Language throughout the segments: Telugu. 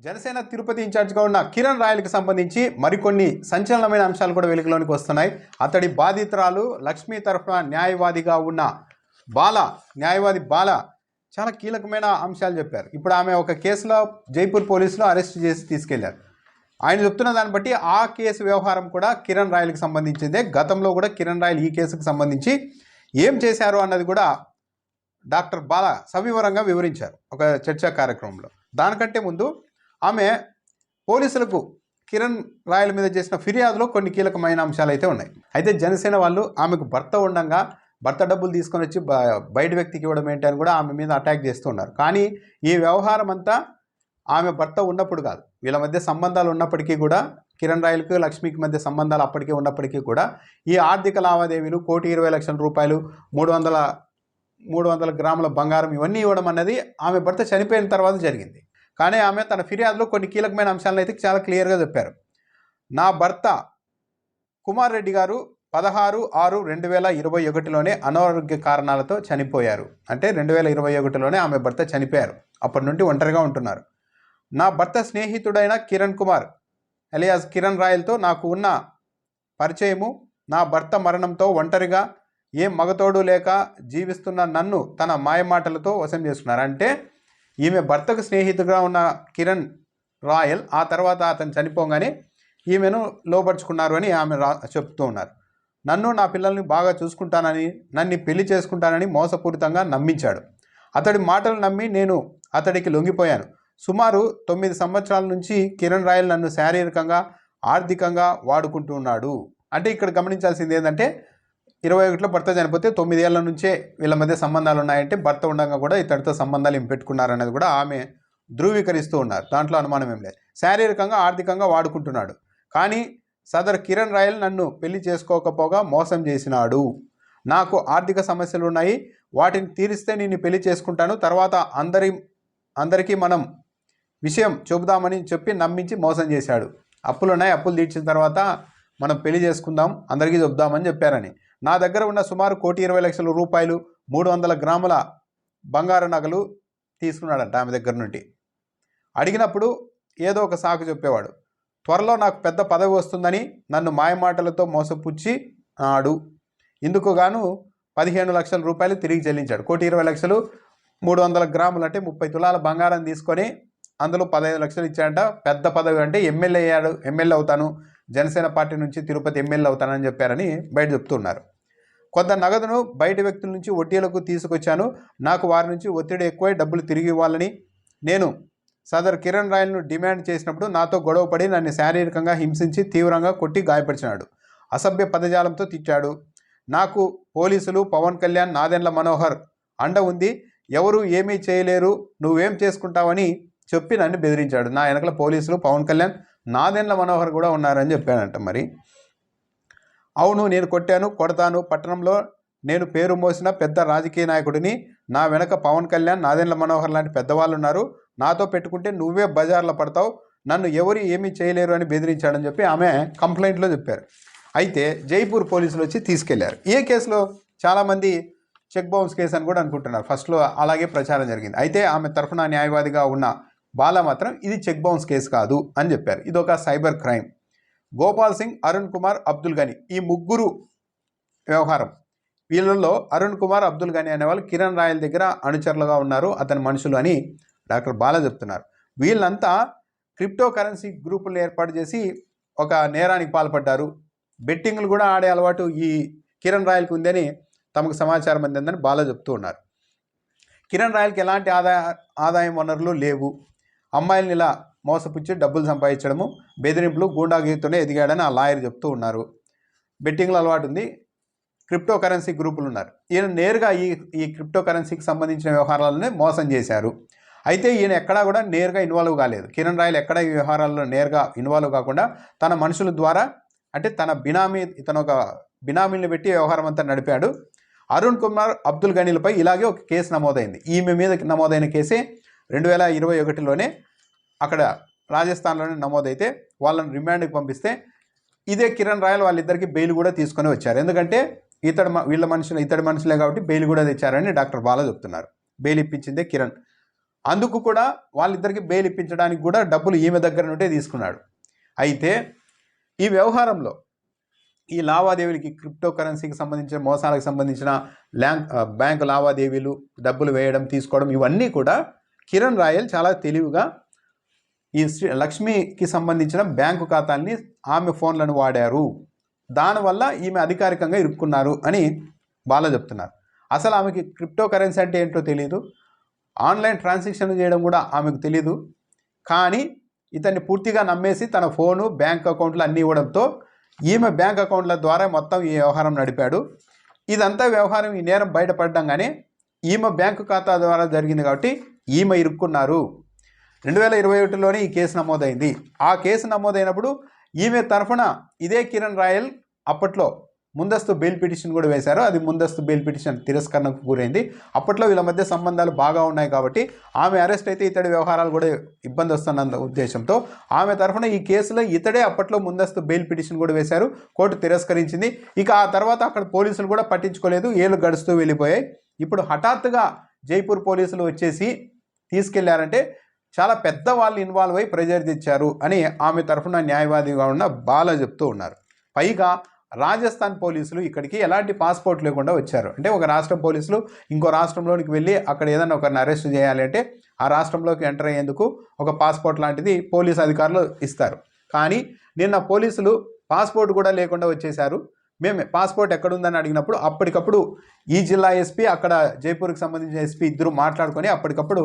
జనసేన తిరుపతి ఇన్ఛార్జ్గా ఉన్న కిరణ్ రాయల్కి సంబంధించి మరికొన్ని సంచలనమైన అంశాలు కూడా వెలుగులోనికి వస్తున్నాయి. అతడి బాధితురాలు లక్ష్మి తరఫున న్యాయవాదిగా ఉన్న న్యాయవాది బాల చాలా కీలకమైన అంశాలు చెప్పారు. ఇప్పుడు ఆమె ఒక కేసులో జైపూర్ పోలీసులు అరెస్ట్ చేసి తీసుకెళ్లారు. ఆయన చెప్తున్న దాన్ని బట్టి ఆ కేసు వ్యవహారం కూడా కిరణ్ రాయల్కి సంబంధించిందే. గతంలో కూడా కిరణ్ రాయల్ ఈ కేసుకు సంబంధించి ఏం చేశారు అన్నది కూడా డాక్టర్ బాల సవివరంగా వివరించారు ఒక చర్చా కార్యక్రమంలో. దానికంటే ముందు ఆమె పోలీసులకు కిరణ్ రాయల్ మీద చేసిన ఫిర్యాదులో కొన్ని కీలకమైన అంశాలు అయితే ఉన్నాయి. అయితే జనసేన వాళ్ళు ఆమెకు భర్త ఉండగా భర్త డబ్బులు తీసుకొని వచ్చి బయట వ్యక్తికి ఇవ్వడం ఏంటి అని కూడా ఆమె మీద అటాక్ చేస్తున్నారు. కానీ ఈ వ్యవహారం అంతా ఆమె భర్త ఉన్నప్పుడు కాదు, వీళ్ళ మధ్య సంబంధాలు ఉన్నప్పటికీ కూడా, కిరణ్ రాయల్కి లక్ష్మికి మధ్య సంబంధాలు అప్పటికే ఉన్నప్పటికీ కూడా ఈ ఆర్థిక లావాదేవీలు 1,20,00,000 రూపాయలు 300 గ్రాముల బంగారం ఇవన్నీ ఇవ్వడం అన్నది ఆమె భర్త చనిపోయిన తర్వాత జరిగింది. కానీ ఆమె తన ఫిర్యాదులో కొన్ని కీలకమైన అంశాలను అయితే చాలా క్లియర్గా చెప్పారు. నా భర్త కుమార్ రెడ్డి గారు 16/6/2021లోనే అనారోగ్య కారణాలతో చనిపోయారు. అంటే 2021లోనే ఆమె భర్త చనిపోయారు. అప్పటి నుండి ఒంటరిగా ఉంటున్నారు. నా భర్త స్నేహితుడైన కిరణ్ కుమార్ అలియాస్ కిరణ్ రాయల్తో నాకు ఉన్న పరిచయము నా భర్త మరణంతో ఒంటరిగా ఏం మగతోడు లేక జీవిస్తున్న నన్ను తన మాయమాటలతో వశం చేసుకున్నారు. అంటే ఈమె భర్తకు స్నేహితుడుగా ఉన్న కిరణ్ రాయల్ ఆ తర్వాత అతను చనిపోగానే ఈమెను లోపరుచుకున్నారు అని ఆమె చెప్తూ ఉన్నారు. నన్ను నా పిల్లల్ని బాగా చూసుకుంటానని, నన్ను పెళ్లి చేసుకుంటానని మోసపూరితంగా నమ్మించాడు. అతడి మాటలు నమ్మి నేను అతడికి లొంగిపోయాను. సుమారు 9 సంవత్సరాల నుంచి కిరణ్ రాయల్ నన్ను శారీరకంగా ఆర్థికంగా వాడుకుంటున్నాడు. అంటే ఇక్కడ గమనించాల్సింది ఏంటంటే 21లో భర్త చనిపోతే 9 ఏళ్ల నుంచే వీళ్ళ మధ్య సంబంధాలు ఉన్నాయంటే భర్త ఉండగా కూడా ఇతడితో సంబంధాలు ఏం పెట్టుకున్నారనేది కూడా ఆమె ధృవీకరిస్తూ ఉన్నారు. దాంట్లో అనుమానం ఏం లేదు. శారీరకంగా ఆర్థికంగా వాడుకుంటున్నాడు. కానీ సదర్ కిరణ్ రాయల్ నన్ను పెళ్లి చేసుకోకపోగా మోసం చేసినాడు. నాకు ఆర్థిక సమస్యలు ఉన్నాయి, వాటిని తీరిస్తే నేను పెళ్లి చేసుకుంటాను, తర్వాత అందరికీ మనం విషయం చెబుదామని చెప్పి నమ్మించి మోసం చేశాడు. అప్పులు ఉన్నాయి, అప్పులు తీర్చిన తర్వాత మనం పెళ్లి చేసుకుందాం, అందరికీ చెబుదామని చెప్పారని. నా దగ్గర ఉన్న సుమారు 1,20,00,000 రూపాయలు 300 గ్రాముల బంగారు నగలు తీసుకున్నాడంట ఆమె దగ్గర నుండి. అడిగినప్పుడు ఏదో ఒక సాకు చెప్పేవాడు. త్వరలో నాకు పెద్ద పదవి వస్తుందని నన్ను మాయమాటలతో మోసపుచ్చి నాడు. ఇందుకు గాను 15 లక్షల రూపాయలు తిరిగి చెల్లించాడు. 1,20,00,000 300 గ్రాములు అంటే 30 తులాల బంగారం తీసుకొని అందులో 15 లక్షలు ఇచ్చాడంట. పెద్ద పదవి అంటే ఎమ్మెల్యే అవుతాను, జనసేన పార్టీ నుంచి తిరుపతి ఎమ్మెల్యే అవుతానని చెప్పారని బయట చెప్తున్నారు. కొంత నగదును బయట వ్యక్తుల నుంచి వడ్డీలకు తీసుకొచ్చాను. నాకు వారి నుంచి ఒత్తిడి ఎక్కువై డబ్బులు తిరిగి ఇవ్వాలని నేను సదర్ కిరణ్ రాయల్ను డిమాండ్ చేసినప్పుడు నాతో గొడవపడి నన్ను శారీరకంగా హింసించి తీవ్రంగా కొట్టి గాయపరిచినాడు. అసభ్య పదజాలంతో తిట్టాడు. నాకు పోలీసులు, పవన్ కళ్యాణ్, నాదెండ్ల మనోహర్ అండ ఉంది, ఎవరు ఏమీ చేయలేరు, నువ్వేం చేసుకుంటావని చెప్పి నన్ను బెదిరించాడు. నా వెనకల పోలీసులు, పవన్ కళ్యాణ్, నాదెండ్ల మనోహర్ కూడా ఉన్నారని చెప్పానంట. మరి అవును, నేను కొడతాను. పట్టణంలో నేను పేరు మోసిన పెద్ద రాజకీయ నాయకుడిని. నా వెనక పవన్ కళ్యాణ్, నాదెండ్ల మనోహర్ లాంటి పెద్దవాళ్ళు ఉన్నారు. నాతో పెట్టుకుంటే నువ్వే బజార్లో పడతావు, నన్ను ఎవరు ఏమీ చేయలేరు అని బెదిరించాడని చెప్పి ఆమె కంప్లైంట్లో చెప్పారు. అయితే జైపూర్ పోలీసులు వచ్చి తీసుకెళ్లారు. ఏ కేసులో చాలామంది చెక్ బౌన్స్ కేసు అని కూడా అనుకుంటున్నారు. ఫస్ట్లో అలాగే ప్రచారం జరిగింది. అయితే ఆమె తరఫున న్యాయవాదిగా ఉన్న బాల మాత్రం ఇది చెక్ బౌన్స్ కేసు కాదు అని చెప్పారు. ఇది ఒక సైబర్ క్రైమ్. గోపాల్ సింగ్, అరుణ్ కుమార్, అబ్దుల్ గని ఈ ముగ్గురు వ్యవహారం. వీళ్ళల్లో అరుణ్ కుమార్, అబ్దుల్ గని అనేవాళ్ళు కిరణ్ రాయల్ దగ్గర అనుచరులుగా ఉన్నారు, అతని మనుషులు అని డాక్టర్ బాల చెప్తున్నారు. వీళ్ళంతా క్రిప్టో కరెన్సీ గ్రూపులను ఏర్పాటు చేసి ఒక నేరానికి పాల్పడ్డారు. బెట్టింగ్లు కూడా ఆడే అలవాటు ఈ కిరణ్ రాయల్కి ఉందని తమకు సమాచారం అందిందని బాల చెప్తూ ఉన్నారు. కిరణ్ రాయల్కి ఎలాంటి ఆదాయం వనరులు లేవు. అమ్మాయిలను ఇలా మోసపుచ్చి డబ్బులు సంపాదించడము, బెదిరింపులు, గూండాగీతోనే ఎదిగాడని ఆ లాయర్ చెప్తూ ఉన్నారు. బెట్టింగ్లు అలవాటు ఉంది, క్రిప్టో కరెన్సీ గ్రూపులు ఉన్నారు. ఈయన నేరుగా ఈ క్రిప్టో కరెన్సీకి సంబంధించిన వ్యవహారాలనే మోసం చేశారు. అయితే ఈయన ఎక్కడా కూడా నేరుగా ఇన్వాల్వ్ కాలేదు. కిరణ్ రాయల్ ఎక్కడ ఈ వ్యవహారాల్లో నేరుగా ఇన్వాల్వ్ కాకుండా తన మనుషుల ద్వారా, అంటే ఇతను ఒక బినామీని పెట్టి వ్యవహారం అంతా నడిపాడు. అరుణ్ కుమార్, అబ్దుల్ గనీలపై ఇలాగే ఒక కేసు నమోదైంది. ఈమె మీద నమోదైన కేసే 2021లోనే అక్కడ రాజస్థాన్లోనే నమోదైతే వాళ్ళని రిమాండ్కి పంపిస్తే ఇదే కిరణ్ రాయల్ వాళ్ళిద్దరికి బెయిల్ కూడా తీసుకొని వచ్చారు. ఎందుకంటే ఇతడి మనుషులే కాబట్టి బెయిల్ కూడా తెచ్చారని డాక్టర్ బాల చెప్తున్నారు. బెయిల్ ఇప్పించిందే కిరణ్. అందుకు కూడా వాళ్ళిద్దరికి బెయిల్ ఇప్పించడానికి కూడా డబ్బులు ఈమె దగ్గర నుండే తీసుకున్నాడు. అయితే ఈ వ్యవహారంలో ఈ లావాదేవీలకి క్రిప్టో కరెన్సీకి సంబంధించిన మోసాలకు సంబంధించిన బ్యాంకు లావాదేవీలు, డబ్బులు వేయడం తీసుకోవడం ఇవన్నీ కూడా కిరణ్ రాయల్ చాలా తెలివిగా ఈ లక్ష్మికి సంబంధించిన బ్యాంకు ఖాతాల్ని ఆమె ఫోన్లను వాడారు, దానివల్ల ఈమె అధికారికంగా ఇరుక్కున్నారు అని బాలా చెప్తున్నారు. అసలు ఆమెకి క్రిప్టో కరెన్సీ అంటే ఏంటో తెలియదు, ఆన్లైన్ ట్రాన్సాక్షన్ చేయడం కూడా ఆమెకు తెలీదు. కానీ ఇతన్ని పూర్తిగా నమ్మేసి తన ఫోను, బ్యాంక్ అకౌంట్లు అన్నీ ఇవ్వడంతో ఈమె బ్యాంక్ అకౌంట్ల ద్వారా మొత్తం ఈ వ్యవహారం నడిపాడు. ఇదంతా వ్యవహారం, ఈ నేరం బయటపడడంగానే ఈమె బ్యాంకు ఖాతా ద్వారా జరిగింది కాబట్టి ఈమె ఇరుక్కున్నారు. 2021లోనే ఈ కేసు నమోదైంది. ఆ కేసు నమోదైనప్పుడు ఈమె తరఫున ఇదే కిరణ్ రాయల్ అప్పట్లో ముందస్తు బెయిల్ పిటిషన్ కూడా వేశారు. అది ముందస్తు బెయిల్ పిటిషన్ తిరస్కరణకు గురైంది. అప్పట్లో వీళ్ళ మధ్య సంబంధాలు బాగా ఉన్నాయి కాబట్టి ఆమె అరెస్ట్ అయితే ఇతడి వ్యవహారాలు కూడా ఇబ్బంది వస్తున్న ఉద్దేశంతో ఆమె తరఫున ఈ కేసులో ఇతడే అప్పట్లో ముందస్తు బెయిల్ పిటిషన్ కూడా వేశారు. కోర్టు తిరస్కరించింది. ఇక ఆ తర్వాత అక్కడ పోలీసులు కూడా పట్టించుకోలేదు, ఏళ్ళు గడుస్తూ వెళ్ళిపోయాయి. ఇప్పుడు హఠాత్తుగా జైపూర్ పోలీసులు వచ్చేసి తీసుకెళ్లారంటే చాలా పెద్ద వాళ్ళు ఇన్వాల్వ్ అయ్యి ప్రెజర్ తెచ్చారు అని ఆమె తరఫున న్యాయవాదిగా ఉన్న బాలా చెప్తూ ఉన్నారు. పైగా రాజస్థాన్ పోలీసులు ఇక్కడికి ఎలాంటి పాస్పోర్ట్ లేకుండా వచ్చారు. అంటే ఒక రాష్ట్రం పోలీసులు ఇంకో రాష్ట్రంలోనికి వెళ్ళి అక్కడ ఏదైనా ఒకరిని అరెస్ట్ చేయాలి అంటే ఆ రాష్ట్రంలోకి ఎంటర్ అయ్యేందుకు ఒక పాస్పోర్ట్ లాంటిది పోలీసు అధికారులు ఇస్తారు. కానీ నిన్న పోలీసులు పాస్పోర్ట్ కూడా లేకుండా వచ్చేశారు. మేము పాస్పోర్ట్ ఎక్కడుందని అడిగినప్పుడు అప్పటికప్పుడు ఈ జిల్లా ఎస్పీ, అక్కడ జైపూర్కి సంబంధించిన ఎస్పీ ఇద్దరు మాట్లాడుకొని అప్పటికప్పుడు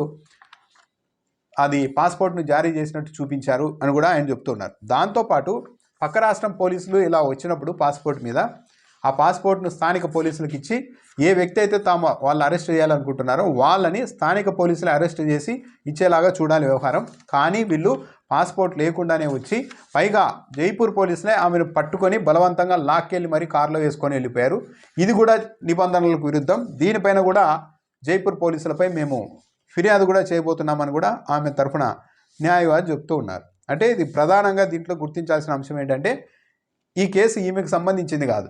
అది పాస్పోర్ట్ను జారీ చేసినట్టు చూపించారు అని కూడా ఆయన చెప్తున్నారు. దాంతోపాటు పక్క రాష్ట్రం పోలీసులు ఇలా వచ్చినప్పుడు పాస్పోర్ట్ మీద ఆ పాస్పోర్ట్ను స్థానిక పోలీసులకు ఇచ్చి ఏ వ్యక్తి అయితే వాళ్ళు అరెస్ట్ చేయాలనుకుంటున్నారో వాళ్ళని స్థానిక పోలీసులు అరెస్ట్ చేసి ఇచ్చేలాగా చూడాలి వ్యవహారం. కానీ వీళ్ళు పాస్పోర్ట్ లేకుండానే వచ్చి పైగా జైపూర్ పోలీసులే ఆమెను పట్టుకొని బలవంతంగా లాక్కెళ్ళి మరీ కారులో వేసుకొని వెళ్ళిపోయారు. ఇది కూడా నిబంధనలకు విరుద్ధం. దీనిపైన కూడా జైపూర్ పోలీసులపై మేము ఫిర్యాదు కూడా చేయబోతున్నామని కూడా ఆమె తరఫున న్యాయవాది చెప్తూ ఉన్నారు. అంటే ఇది ప్రధానంగా దీంట్లో గుర్తించాల్సిన అంశం ఏంటంటే ఈ కేసు ఈమెకు సంబంధించింది కాదు.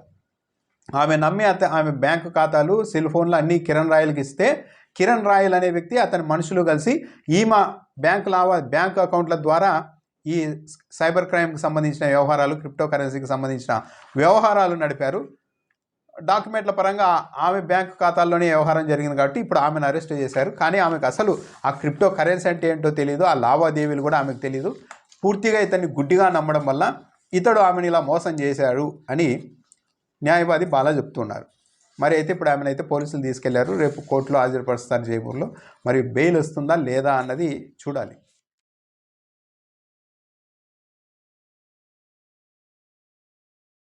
ఆమె నమ్మి ఆమె బ్యాంకు ఖాతాలు, సెల్ ఫోన్లు అన్నీ కిరణ్ రాయల్కి ఇస్తే కిరణ్ రాయల్ అనే వ్యక్తి అతని మనుషులు కలిసి ఈమె బ్యాంకు అకౌంట్ల ద్వారా ఈ సైబర్ క్రైమ్కి సంబంధించిన వ్యవహారాలు, క్రిప్టో కరెన్సీకి సంబంధించిన వ్యవహారాలు నడిపారు. డాక్యుమెంట్ల పరంగా ఆమె బ్యాంకు ఖాతాల్లోనే వ్యవహారం జరిగింది కాబట్టి ఇప్పుడు ఆమెను అరెస్ట్ చేశారు. కానీ ఆమెకు అసలు ఆ క్రిప్టో కరెన్సీ అంటే ఏంటో తెలియదు, ఆ లావాదేవీలు కూడా ఆమెకు తెలియదు. పూర్తిగా ఇతన్ని గుడ్డిగా నమ్మడం వల్ల ఇతడు ఆమెను ఇలా మోసం చేశాడు అని న్యాయవాది బాలా చెప్తున్నారు. మరి అయితే ఇప్పుడు ఆమెనైతే పోలీసులు తీసుకెళ్లారు. రేపు కోర్టులో హాజరుపరుస్తారు జైపూర్లో. మరి బెయిల్ వస్తుందా లేదా అన్నది చూడాలి.